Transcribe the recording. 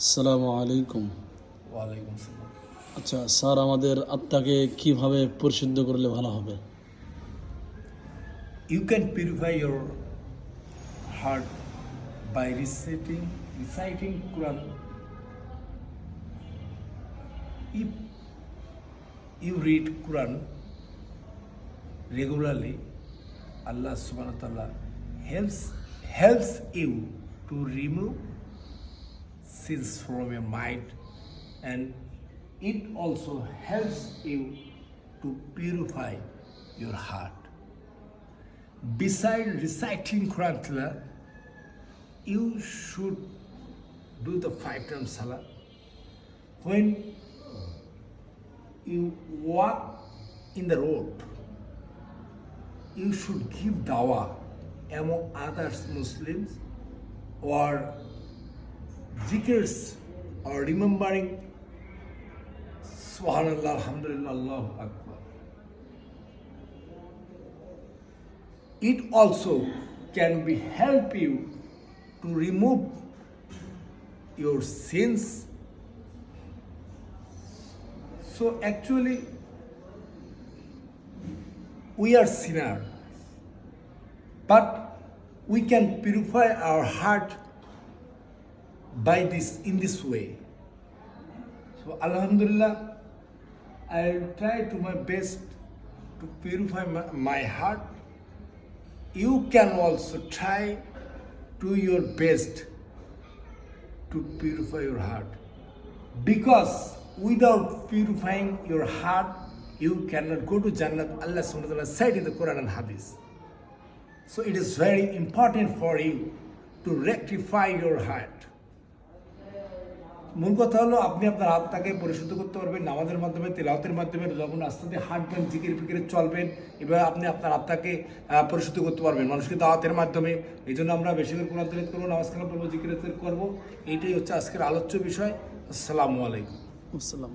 আসসালামু আলাইকুম। ওয়ালাইকুম আসসালাম। আচ্ছা স্যার, আমাদের আত্মাকে কিভাবে পরিশুদ্ধ করলে ভালো হবে? You can purify your heart by reciting Quran. If you read Quran regularly, Allah subhanahu wa ta'ala helps you to remove sins from your mind, and it also helps you to purify your heart. Beside reciting Quran Tilawah, you should do the 5 times salah. When you walk in the road, you should give dawah among others Muslims, or zikrs, or remembering Subhanallah, Alhamdulillah, Allahu Akbar. It also can be help you to remove your sins. So actually, we are sinners, but we can purify our heart by in this way. So Alhamdulillah, I'll try to my best to purify my heart. You can also try to your best to purify your heart, because without purifying your heart you cannot go to Jannah. Allah subhanahu wa ta'ala said in the Quran and Hadith. So it is very important for you to rectify your heart. মূল কথা হলো, আপনি আপনার আত্মাকে পরিশুদ্ধ করতে পারবেন নামাজের মাধ্যমে, তিলাওয়াতের মাধ্যমে, যখন আস্তে আস্তে হাঁটবেন, জিকির ফিকিরে চলবেন, এবার আপনি আপনার আত্মাকে পরিশুদ্ধ করতে পারবেন মানুষকে দাওয়াতের মাধ্যমে। এই জন্য আমরা বেশি করে কোরআন তিলাওয়াত করবো, নামাজ কালাম পড়বো, জিকির করবো। এইটাই হচ্ছে আজকের আলোচ্য বিষয়। আসসালামু আলাইকুম। আসসালাম।